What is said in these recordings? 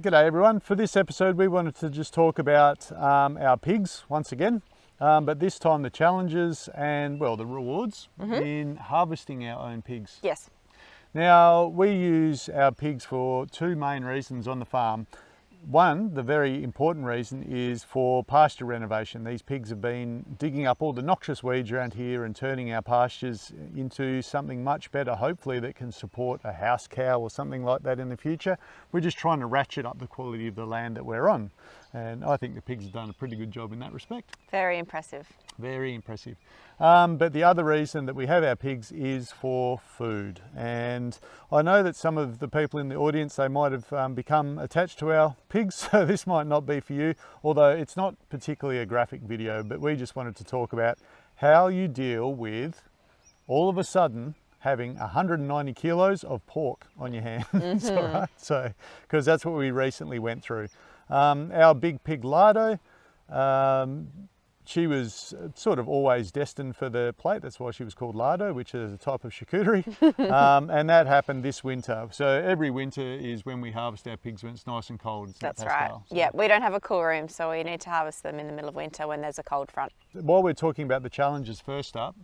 G'day everyone. For this episode we wanted to just talk about our pigs once again, but this time the challenges and, well, the rewards in harvesting our own pigs. Yes. Now, we use our pigs for two main reasons on the farm. One, the very important reason, is for pasture renovation. These pigs have been digging up all the noxious weeds around here and turning our pastures into something much better, hopefully, that can support a house cow or something like that in the future. We're just trying to ratchet up the quality of the land that we're on. And I think the pigs have done a pretty good job in that respect. Very impressive. Very impressive. But the other reason that we have our pigs is for food. And I know that some of the people in the audience, they might have become attached to our pigs, so this might not be for you, although it's not particularly a graphic video, but we just wanted to talk about how you deal with all of a sudden having 190 kilos of pork on your hands. All right? So, because that's what we recently went through. Our big pig Lardo, she was sort of always destined for the plate. That's why she was called Lardo, which is a type of charcuterie. And that happened this winter. So every winter is when we harvest our pigs when it's nice and cold. That's right. So, yeah, we don't have a cool room, so we need to harvest them in the middle of winter when there's a cold front. While we're talking about the challenges first up,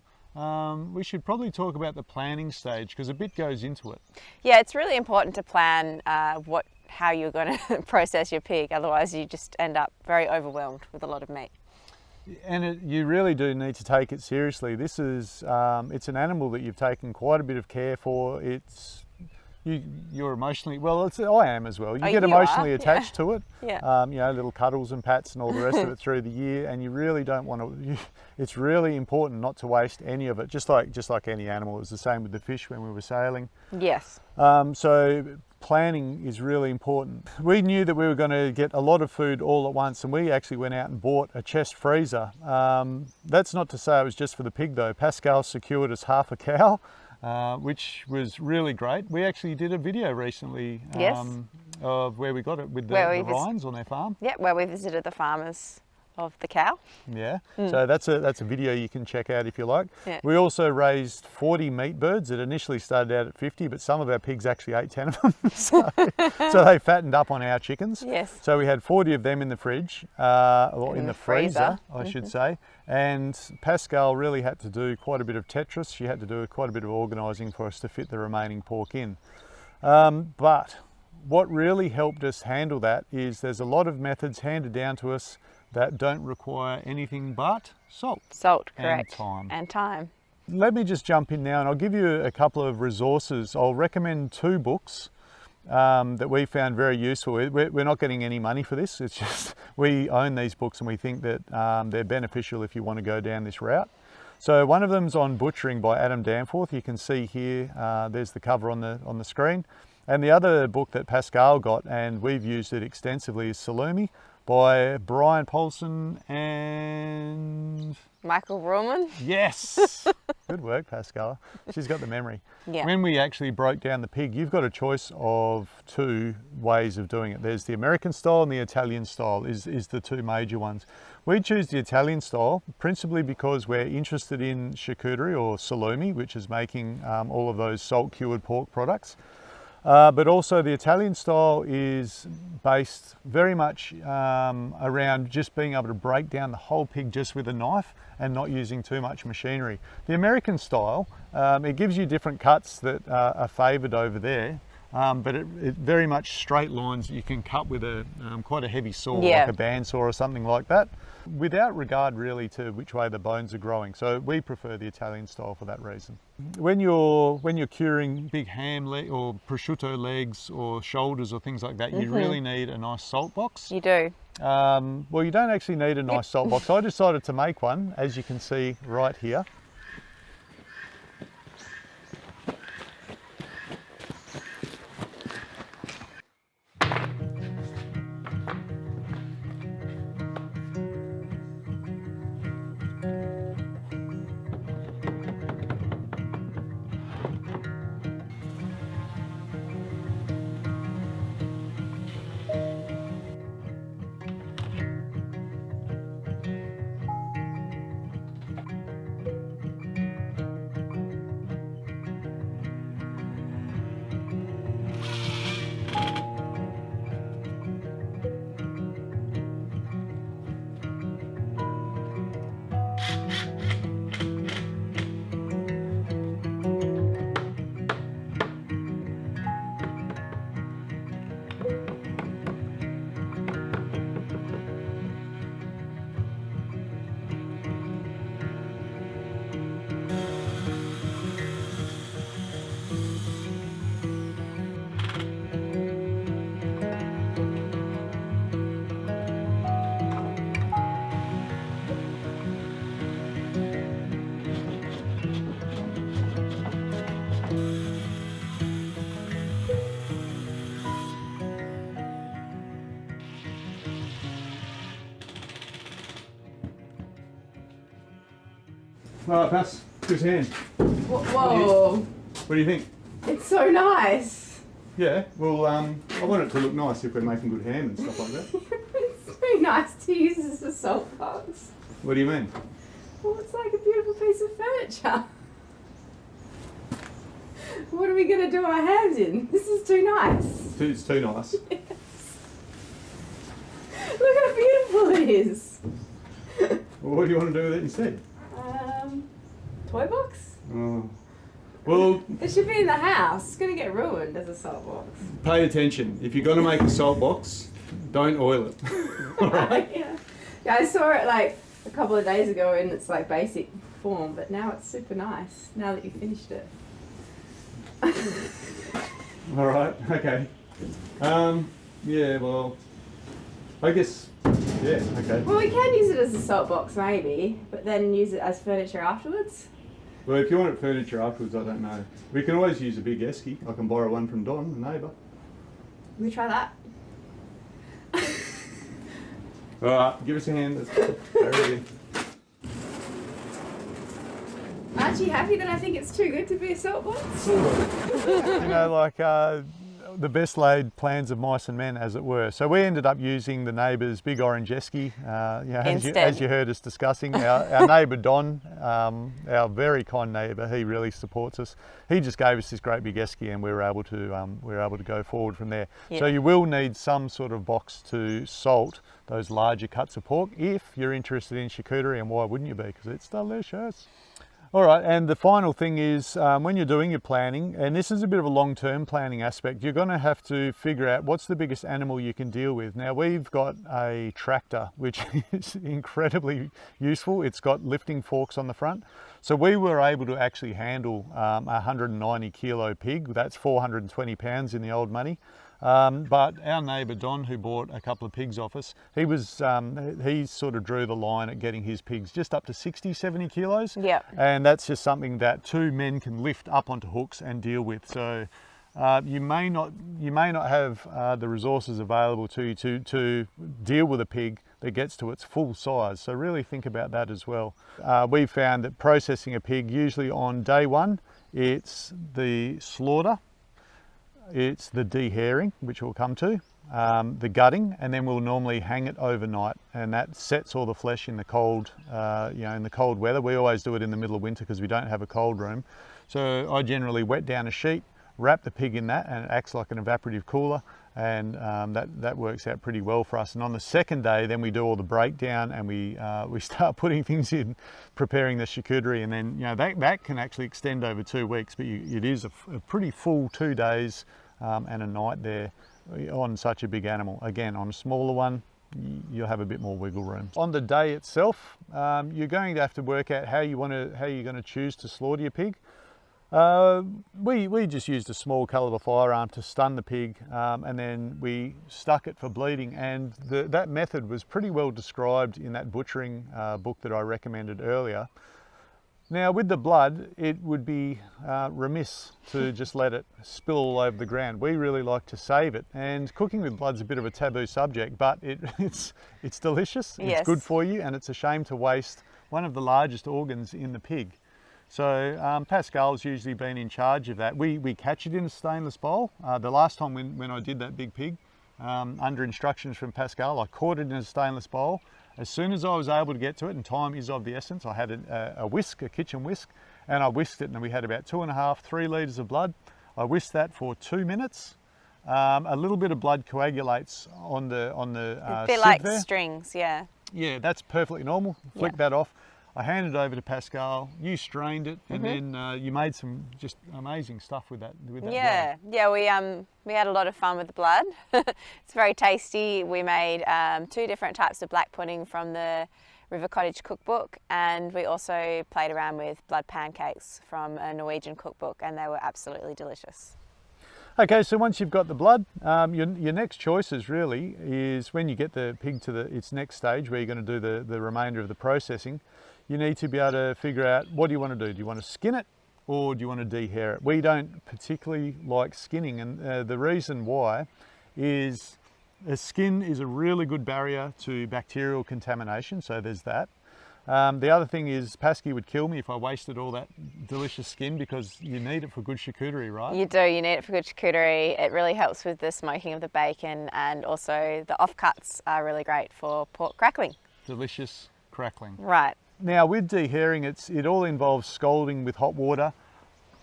we should probably talk about the planning stage, because a bit goes into it. Yeah, it's really important to plan how you're going to process your pig. Otherwise, you just end up very overwhelmed with a lot of meat. And you really do need to take it seriously. This is, it's an animal that you've taken quite a bit of care for. You're emotionally, well, I am as well. You get emotionally attached to it. Yeah. You know, little cuddles and pats and all the rest of it through the year, and you really don't want to, it's really important not to waste any of it, just like any animal. It was the same with the fish when we were sailing. Yes. So planning is really important. We knew that we were going to get a lot of food all at once, and we actually went out and bought a chest freezer. That's not to say it was just for the pig though. Pascal secured us half a cow, which was really great. We actually did a video recently of where we got it with the Ryans on their farm. Yeah, where we visited the farmers of the cow. Yeah, so that's a video you can check out if you like. Yeah. We also raised 40 meat birds. It initially started out at 50, but some of our pigs actually ate 10 of them. so they fattened up on our chickens. Yes. So we had 40 of them in the fridge, or in the freezer, I should say. And Pascal really had to do quite a bit of Tetris. She had to do quite a bit of organising for us to fit the remaining pork in. But what really helped us handle that is there's a lot of methods handed down to us that don't require anything but salt. Salt, correct. And time. And time. Let me just jump in now and I'll give you a couple of resources. I'll recommend two books that we found very useful. We're not getting any money for this. It's just we own these books and we think that they're beneficial if you want to go down this route. So one of them's on Butchering by Adam Danforth. You can see here, there's the cover on the screen. And the other book that Pascal got, and we've used it extensively, is Salumi by Brian Paulson and Michael Ruhlman. Yes. Good work, Pascal. She's got the memory. Yeah. When we actually broke down the pig, you've got a choice of two ways of doing it. There's the American style and the Italian style is the two major ones. We choose the Italian style principally because we're interested in charcuterie or salumi, which is making all of those salt cured pork products. But also the Italian style is based very much around just being able to break down the whole pig just with a knife and not using too much machinery. The American style, it gives you different cuts that are favoured over there, but it very much straight lines that you can cut with quite a heavy saw, like a bandsaw or something like that, without regard really to which way the bones are growing. So we prefer the Italian style for that reason. When you're curing big ham leg or prosciutto legs or shoulders or things like that, you really need a nice salt box. You do. Well, you don't actually need a nice salt box. I decided to make one, as you can see right here. All right, pass. Give us a hand. Whoa! What do you think? It's so nice. Yeah, well, I want it to look nice if we're making good ham and stuff like that. It's so nice to use as a salt box. What do you mean? Well, it's like a beautiful piece of furniture. What are we going to do our hams in? This is too nice. It's too nice. Yes. Look how beautiful it is. Well, what do you want to do with it instead? Toy box? Oh. Well, It should be in the house. It's going to get ruined as a salt box. pay attention. If you're going to make a salt box, don't oil it. All right? Yeah, I saw it like a couple of days ago in its like basic form, but now it's super nice now that you finished it. All right. Okay. Yeah. Well, I guess. Yeah. Okay. Well, we can use it as a salt box maybe, but then use it as furniture afterwards. Well, if you want it furniture afterwards, I don't know. We can always use a big esky. I can borrow one from Don, the neighbour. We try that. All right. Give us a hand. Let's go. Very Aren't you happy that I think it's too good to be a salt box? Sort of. You know, like the best laid plans of mice and men, as it were. So we ended up using the neighbour's big orange esky. You know, as you heard us discussing, our neighbour Don, our very kind neighbour, he really supports us. He just gave us this great big esky, and we were able to go forward from there. Yep. So you will need some sort of box to salt those larger cuts of pork if you're interested in charcuterie, and why wouldn't you be? Because it's delicious. All right, and the final thing is when you're doing your planning, and this is a bit of a long-term planning aspect, you're going to have to figure out what's the biggest animal you can deal with. Now, we've got a tractor, which is incredibly useful. It's got lifting forks on the front. So we were able to actually handle a 190 kilo pig. That's 420 pounds in the old money. But our neighbour Don, who bought a couple of pigs off us, he sort of drew the line at getting his pigs just up to 60, 70 kilos. Yep. And that's just something that two men can lift up onto hooks and deal with. So you may not have the resources available to you to deal with a pig that gets to its full size. So really think about that as well. We found that processing a pig, usually on day one, it's the slaughter, it's the dehairing, which we'll come to, the gutting, and then we'll normally hang it overnight, and that sets all the flesh in the cold, in the cold weather. We always do it in the middle of winter because we don't have a cold room. So I generally wet down a sheet, wrap the pig in that, and it acts like an evaporative cooler, and that works out pretty well for us. And on the second day, then we do all the breakdown, and we start putting things in, preparing the charcuterie, and then that can actually extend over 2 weeks, but it is a pretty full 2 days and a night there on such a big animal. Again, on a smaller one, you'll have a bit more wiggle room. On the day itself, you're going to have to work out how you're going to choose to slaughter your pig. We just used a small caliber firearm to stun the pig, and then we stuck it for bleeding, and that method was pretty well described in that butchering book that I recommended earlier. Now with the blood, it would be remiss to just let it spill all over the ground. We really like to save it, and cooking with blood's a bit of a taboo subject, but it's delicious, yes. It's good for you, and it's a shame to waste one of the largest organs in the pig. So Pascal's usually been in charge of that. We catch it in a stainless bowl. The last time when I did that big pig, under instructions from Pascal, I caught it in a stainless bowl. As soon as I was able to get to it, and time is of the essence, I had a whisk, a kitchen whisk, and I whisked it, and we had about 2.5, 3 litres of blood. I whisked that for 2 minutes. A little bit of blood coagulates on the a bit like there. strings, yeah. Yeah, that's perfectly normal. Flick that off. I handed it over to Pascal, you strained it, and then you made some just amazing stuff with that blood. Yeah, we had a lot of fun with the blood. It's very tasty. We made 2 different types of black pudding from the River Cottage cookbook, and we also played around with blood pancakes from a Norwegian cookbook, and they were absolutely delicious. Okay, so once you've got the blood, your next choices really is when you get the pig to its next stage where you're going to do the remainder of the processing, you need to be able to figure out, what do you want to do? Do you want to skin it, or do you want to dehair it? We don't particularly like skinning, and the reason why is the skin is a really good barrier to bacterial contamination, so there's that. The other thing is Pasky would kill me if I wasted all that delicious skin, because you need it for good charcuterie, right? You do, you need it for good charcuterie. It really helps with the smoking of the bacon, and also the offcuts are really great for pork crackling. Delicious crackling. Right. Now with dehairing, it all involves scalding with hot water.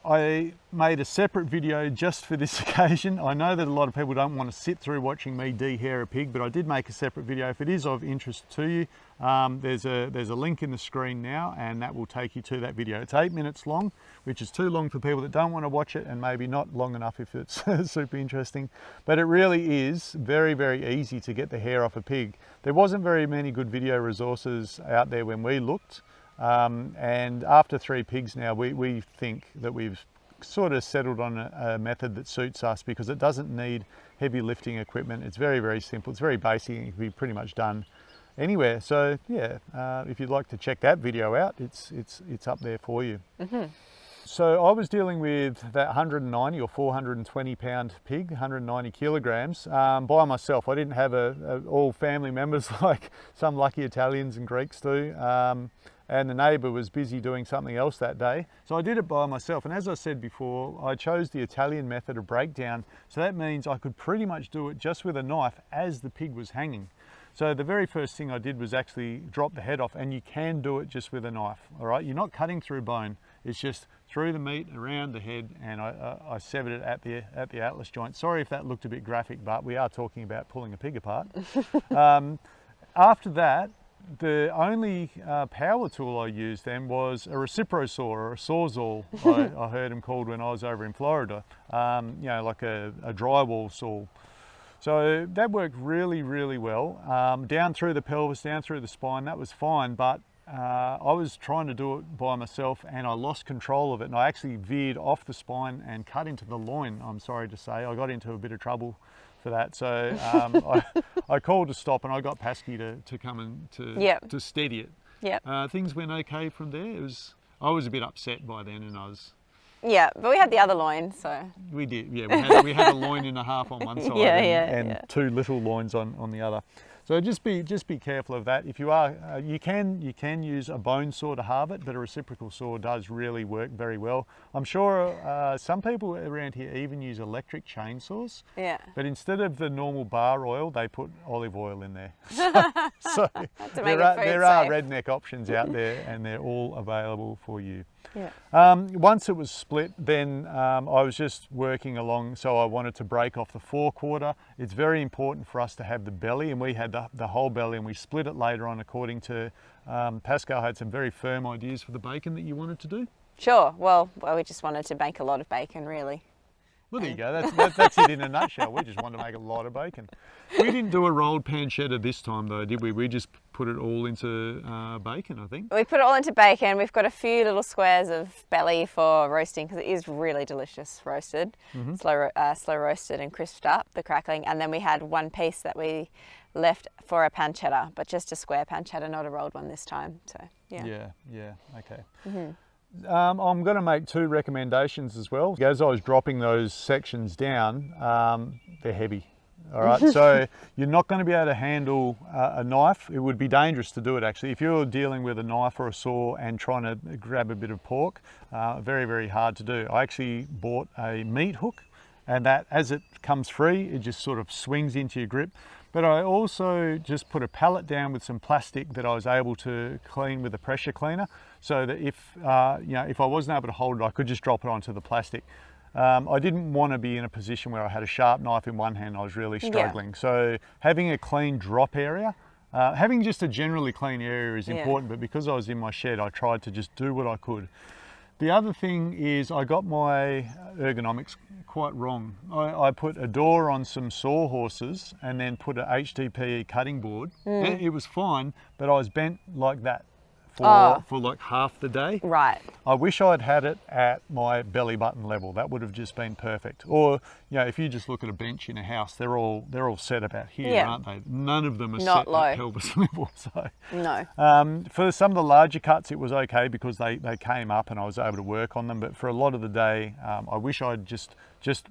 I made a separate video just for this occasion. I know that a lot of people don't want to sit through watching me dehair a pig, but I did make a separate video. If it is of interest to you, there's a link in the screen now, and that will take you to that video. It's 8 minutes long, which is too long for people that don't want to watch it, and maybe not long enough if it's super interesting. But it really is very, very easy to get the hair off a pig. There wasn't very many good video resources out there when we looked. And after 3 pigs now, we think that we've sort of settled on a method that suits us, because it doesn't need heavy lifting equipment. It's very, very simple. It's very basic. It can be pretty much done anywhere. So yeah, if you'd like to check that video out, it's up there for you. Mm-hmm. So I was dealing with that 190 or 420 pound pig, 190 kilograms, by myself. I didn't have all family members like some lucky Italians and Greeks do. And the neighbour was busy doing something else that day. So I did it by myself. And as I said before, I chose the Italian method of breakdown. So that means I could pretty much do it just with a knife as the pig was hanging. So the very first thing I did was actually drop the head off, and you can do it just with a knife, all right? You're not cutting through bone. It's just through the meat, around the head, and I severed it at the atlas joint. Sorry if that looked a bit graphic, but we are talking about pulling a pig apart. After that, the only power tool I used then was a reciprosaw, or a sawzall, I heard them called when I was over in Florida. You know, like a drywall saw. So that worked really, really well. Down through the pelvis, down through the spine, that was fine, but I was trying to do it by myself, and I lost control of it, and I actually veered off the spine and cut into the loin, I'm sorry to say. I got into a bit of trouble for that. So I called to stop, and I got Pasky to come and to steady it. Yep. Things went okay from there. I was a bit upset by then, and I was... Yeah, but we had the other loin, so... We did, yeah. We had a loin and a half on one side, and 2 little loins on the other. So just be careful of that. If you are, you can use a bone saw to halve it, but a reciprocal saw does really work very well. I'm sure some people around here even use electric chainsaws. Yeah. But instead of the normal bar oil, they put olive oil in there. So there are Redneck options out there, and they're all available for you. Yeah. Once it was split, then I was just working along, so I wanted to break off the forequarter. It's very important for us to have the belly, and we had the whole belly, and we split it later on according to, Pascal had some very firm ideas for the bacon that you wanted to do. Sure, well we just wanted to make a lot of bacon, really. Well, there you go. That's it in a nutshell. We just wanted to make a lot of bacon. We didn't do a rolled pancetta this time, though, did we? We just put it all into bacon, I think. We put it all into bacon. We've got a few little squares of belly for roasting, because it is really delicious roasted. Mm-hmm. Slow roasted and crisped up, the crackling. And then we had one piece that we left for a pancetta, but just a square pancetta, not a rolled one this time. So yeah. Yeah. Okay. Mm-hmm. I'm going to make 2 recommendations as well. As I was dropping those sections down, they're heavy. All right, so you're not going to be able to handle a knife. It would be dangerous to do it, actually. If you're dealing with a knife or a saw and trying to grab a bit of pork, very, very hard to do. I actually bought a meat hook, and that, as it comes free, it just sort of swings into your grip. But I also just put a pallet down with some plastic that I was able to clean with a pressure cleaner, so that if I wasn't able to hold it, I could just drop it onto the plastic. I didn't want to be in a position where I had a sharp knife in one hand. I was really struggling. Yeah. So having a clean drop area, having just a generally clean area is important, but because I was in my shed, I tried to just do what I could. The other thing is I got my ergonomics quite wrong. I put a door on some sawhorses and then put a HDPE cutting board. It was fine, but I was bent like that for like half the day. Right. I wish I'd had it at my belly button level. That would have just been perfect. Or, if you just look at a bench in a house, they're all set about here, aren't they? None of them are set at pelvis level. So no. For some of the larger cuts, it was okay because they came up and I was able to work on them. But for a lot of the day, I wish I'd just just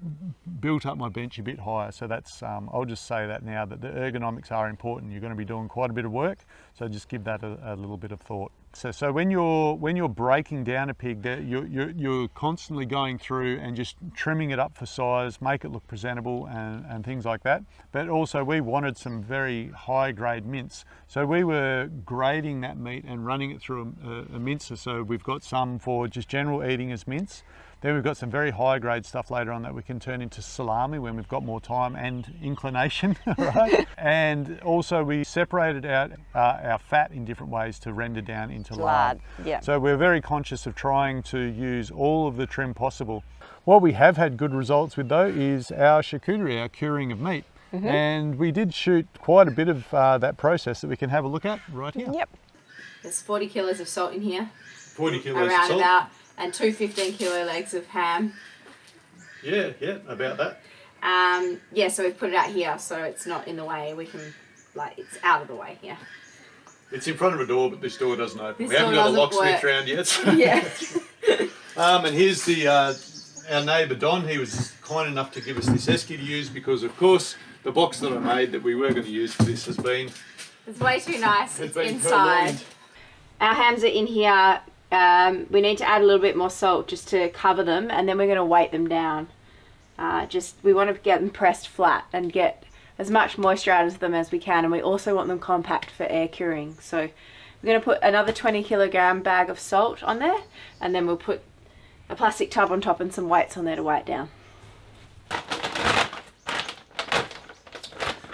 built up my bench a bit higher. So that's, I'll just say that now, that the ergonomics are important. You're going to be doing quite a bit of work, so just give that a little bit of thought. So when you're breaking down a pig, you're constantly going through and just trimming it up for size, make it look presentable and things like that. But also we wanted some very high grade mince. So we were grading that meat and running it through a mincer. So we've got some for just general eating as mince. Then we've got some very high grade stuff later on that we can turn into salami when we've got more time and inclination, right? And also we separated out our fat in different ways to render down into lard. Yeah. So we're very conscious of trying to use all of the trim possible. What we have had good results with though is our charcuterie, our curing of meat. And we did shoot quite a bit of that process that we can have a look at right here. Yep. There's 40 kilos of salt in here. 40 kilos around of salt. About, and 2 15-kilo legs of ham. Yeah, about that. Yeah, so we've put it out here so it's not in the way. We can, like, it's out of the way here. It's in front of a door, but this door doesn't open. This we haven't door got a doesn't locksmith work. round yet. Yeah. And here's the our neighbour Don. He was kind enough to give us this esky to use because, of course, the box that I made that we were going to use for this has been... It's way too nice. It's been inside. purloined. Our hams are in here. We need to add a little bit more salt just to cover them, and then we're going to weight them down. We want to get them pressed flat and get as much moisture out of them as we can, and we also want them compact for air curing. So we're going to put another 20-kilogram bag of salt on there, and then we'll put a plastic tub on top and some weights on there to weigh it down.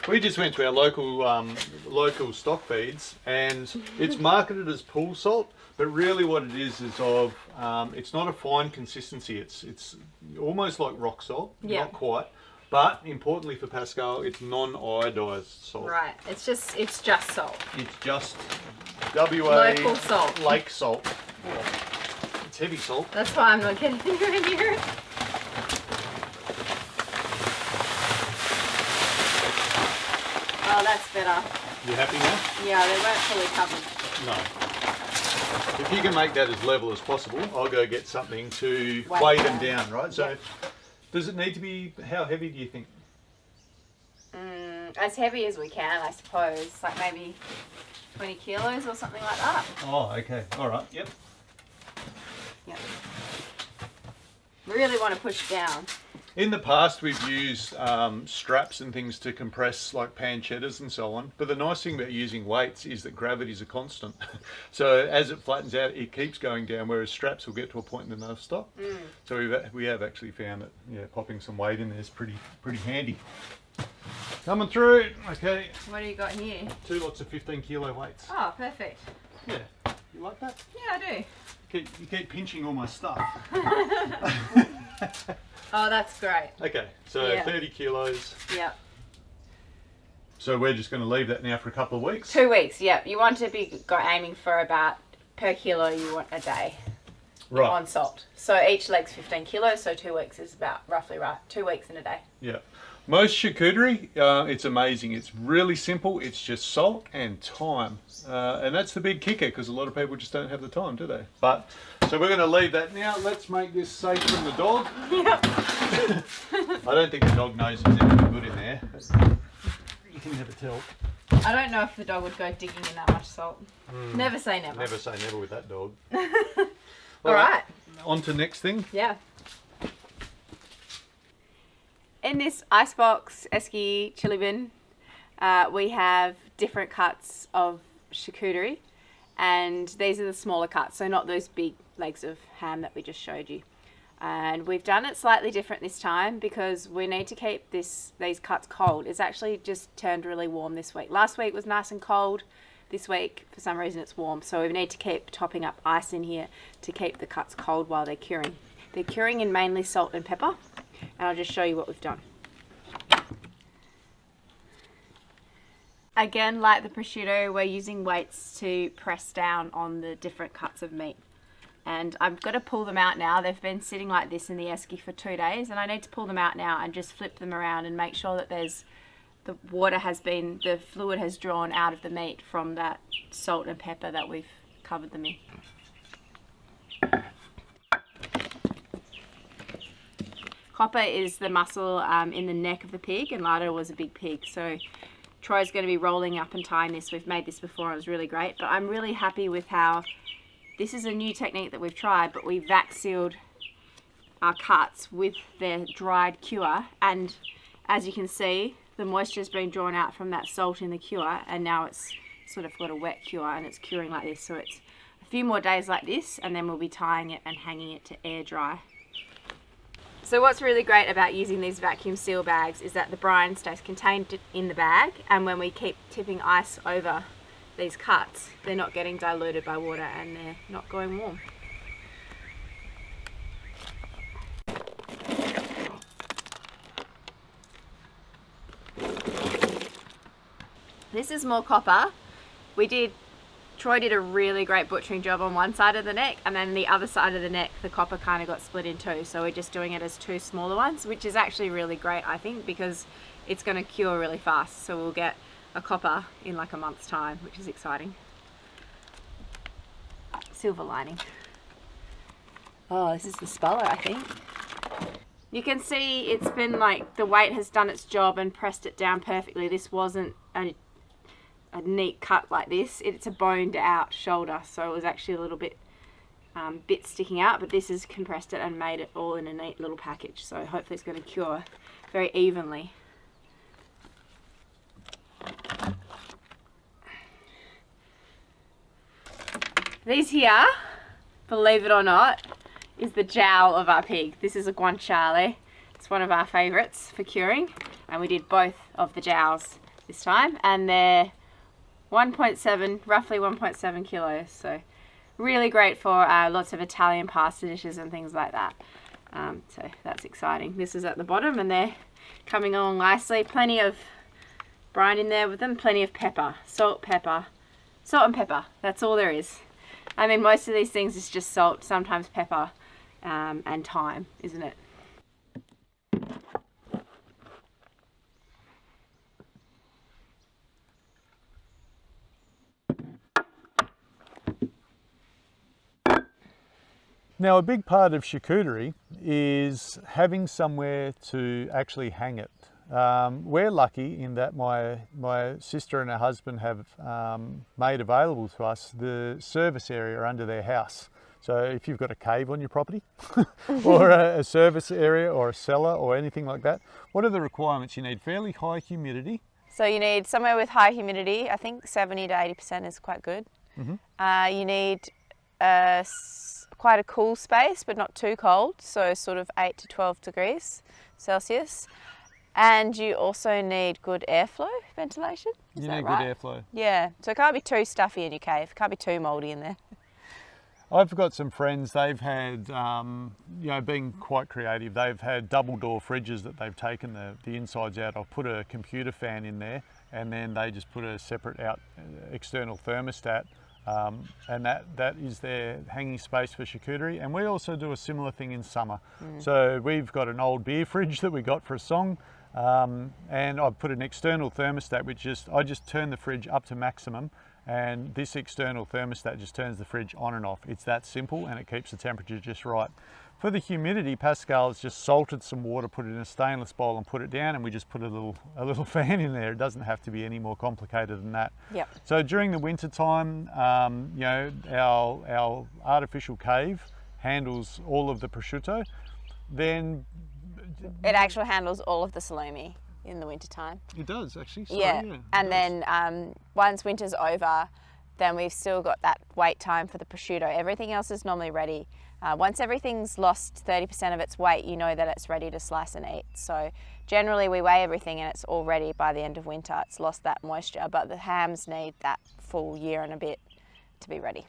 We just went to our local stock feeds, and it's marketed as pool salt, but really what it is of it's not a fine consistency. It's almost like rock salt, not quite, but importantly for Pascal, it's non-iodized salt. Right. It's just salt. It's just WA Local salt. lake salt. It's heavy salt. That's why I'm not getting anywhere near it. Oh, that's better. You happy now? Yeah, they weren't fully covered. No. If you can make that as level as possible, I'll go get something to Weight weigh them down. down, right? So does it need to be, how heavy do you think? As heavy as we can, I suppose. Like maybe 20 kilos or something like that. Oh, okay. All right. Yep. Yep. Really want to push it down. In the past, we've used straps and things to compress like pancettas and so on. But the nice thing about using weights is that gravity's a constant. So as it flattens out, it keeps going down, whereas straps will get to a point and then they'll stop. So we have actually found that popping some weight in there is pretty handy. Coming through. Okay. What do you got here? 2 lots of 15-kilo weights. Oh, perfect. Yeah. You like that? Yeah, I do. You keep pinching all my stuff. Oh, that's great. Okay, so 30 kilos. Yep. So we're just going to leave that now for a couple of weeks? 2 weeks, yep. You want to be aiming for about, per kilo, you want a day on salt. So each leg's 15 kilos, so 2 weeks is about roughly right. 2 weeks in a day. Yeah. Most charcuterie, it's amazing. It's really simple. It's just salt and time. And that's the big kicker because a lot of people just don't have the time, do they? But so we're going to leave that now. Let's make this safe from the dog. Yep. I don't think the dog knows there's anything good in there. You can never tell. I don't know if the dog would go digging in that much salt. Never say never. Never say never with that dog. All right. On to next thing. Yeah. In this icebox esky chili bin, we have different cuts of charcuterie, and these are the smaller cuts, so not those big legs of ham that we just showed you. And we've done it slightly different this time because we need to keep these cuts cold. It's actually just turned really warm this week. Last week was nice and cold. This week, for some reason, it's warm. So we need to keep topping up ice in here to keep the cuts cold while they're curing. They're curing in mainly salt and pepper. And I'll just show you what we've done. Again, like the prosciutto, we're using weights to press down on the different cuts of meat. And I've got to pull them out now. They've been sitting like this in the esky for 2 days, and I need to pull them out now and just flip them around and make sure that the fluid has drawn out of the meat from that salt and pepper that we've covered them in. Copper is the muscle in the neck of the pig, and lardo was a big pig. So Troy's going to be rolling up and tying this. We've made this before, it was really great. But I'm really happy with how, this is a new technique that we've tried, but we vac sealed our cuts with their dried cure. And as you can see, the moisture has been drawn out from that salt in the cure, and now it's sort of got a wet cure and it's curing like this. So it's a few more days like this, and then we'll be tying it and hanging it to air dry. So what's really great about using these vacuum seal bags is that the brine stays contained in the bag, and when we keep tipping ice over these cuts, they're not getting diluted by water and they're not going warm. This is more copper. Troy did a really great butchering job on one side of the neck, and then the other side of the neck, the copper kind of got split in two. So we're just doing it as two smaller ones, which is actually really great, I think, because it's going to cure really fast. So we'll get a copper in like a month's time, which is exciting. Silver lining. Oh, this is the speller, I think. You can see it's been like, the weight has done its job and pressed it down perfectly. This wasn't a neat cut like this. It's a boned out shoulder, so it was actually a little bit sticking out, but this has compressed it and made it all in a neat little package. So hopefully it's going to cure very evenly. These here, believe it or not, is the jowl of our pig. This is a guanciale. It's one of our favourites for curing, and we did both of the jowls this time, and they're roughly 1.7 kilos. So really great for lots of Italian pasta dishes and things like that. So that's exciting. This is at the bottom, and they're coming along nicely. Plenty of brine in there with them, plenty of pepper, salt and pepper. That's all there is. I mean, most of these things is just salt, sometimes pepper, and thyme, isn't it? Now, a big part of charcuterie is having somewhere to actually hang it. We're lucky in that my sister and her husband have made available to us the service area under their house. So if you've got a cave on your property or a service area or a cellar or anything like that, what are the requirements? You need fairly high humidity. So you need somewhere with high humidity. I think 70 to 80% is quite good. Mm-hmm. You need quite a cool space, but not too cold, so sort of 8 to 12 degrees Celsius. And you also need good airflow, ventilation. Is that right? Good airflow. Yeah, so it can't be too stuffy in your cave. It can't be too mouldy in there. I've got some friends, they've had, being quite creative, they've had double door fridges that they've taken the insides out. I've put a computer fan in there, and then they just put a separate external thermostat. And that is their hanging space for charcuterie. And we also do a similar thing in summer. So we've got an old beer fridge that we got for a song, and I've put an external thermostat which I just turn the fridge up to maximum, and this external thermostat just turns the fridge on and off. It's that simple, and it keeps the temperature just right. For the humidity, Pascal's just salted some water, put it in a stainless bowl and put it down, and we just put a little fan in there. It doesn't have to be any more complicated than that. Yep. So during the winter time, our artificial cave handles all of the prosciutto. Then it actually handles all of the salumi in the winter time. It does actually. Sorry, yeah. And then once winter's over, then we've still got that wait time for the prosciutto. Everything else is normally ready. Once everything's lost 30% of its weight, you know that it's ready to slice and eat. So generally we weigh everything and it's all ready by the end of winter. It's lost that moisture, but the hams need that full year and a bit to be ready.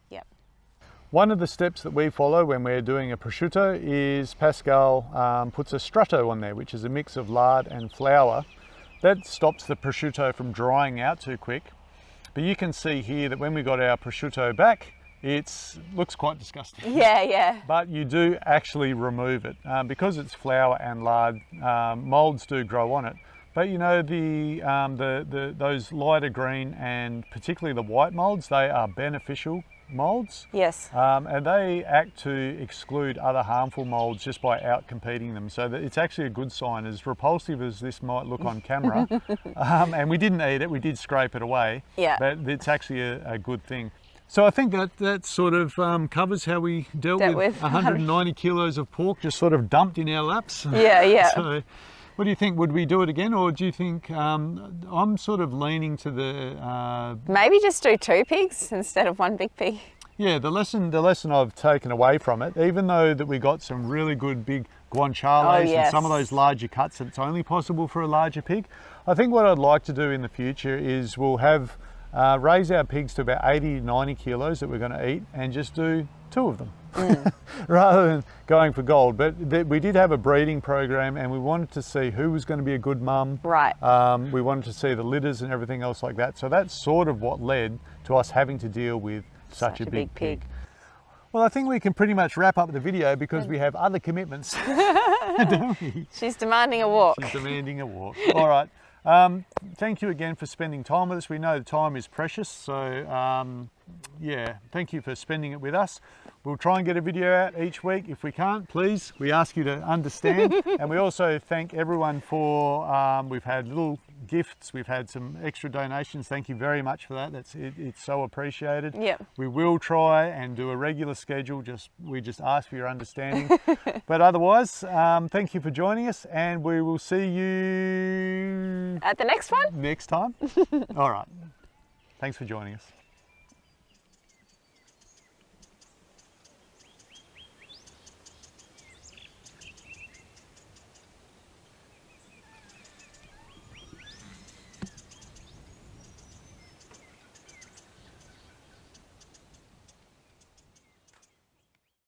Yep. One of the steps that we follow when we're doing a prosciutto is Pascal puts a strutto on there, which is a mix of lard and flour. That stops the prosciutto from drying out too quick. But you can see here that when we got our prosciutto back, it looks quite disgusting. Yeah. But you do actually remove it. Because it's flour and lard, moulds do grow on it. But you know, those lighter green and particularly the white molds, they are beneficial molds. Yes. And they act to exclude other harmful molds just by out-competing them. So that it's actually a good sign, as repulsive as this might look on camera. And we didn't eat it, we did scrape it away. Yeah. But it's actually a good thing. So I think that sort of covers how we dealt with 190 kilos of pork just sort of dumped in our laps. Yeah, yeah. So, what do you think? Would we do it again, or do you think I'm sort of leaning to the maybe just do 2 pigs instead of 1 big pig. yeah, the lesson I've taken away from it, even though that we got some really good big guanciales and some of those larger cuts that it's only possible for a larger pig, I think what I'd like to do in the future is we'll have raise our pigs to about 80, 90 kilos that we're going to eat and just do 2 of them. Rather than going for gold. But we did have a breeding program and we wanted to see who was going to be a good mum. Right. We wanted to see the litters and everything else like that. So that's sort of what led to us having to deal with such a big pig. Well, I think we can pretty much wrap up the video because we have other commitments, don't we? She's demanding a walk. She's demanding a walk. All right. Thank you again for spending time with us. We know the time is precious, so yeah, thank you for spending it with us. We'll try and get a video out each week. If we can't, please, we ask you to understand. And we also thank everyone for, we've had little gifts, we've had some extra donations. Thank you very much for that. It's so appreciated. Yep. We will try and do a regular schedule. We just ask for your understanding. But otherwise, thank you for joining us, and we will see you at the next one. Next time. All right. Thanks for joining us.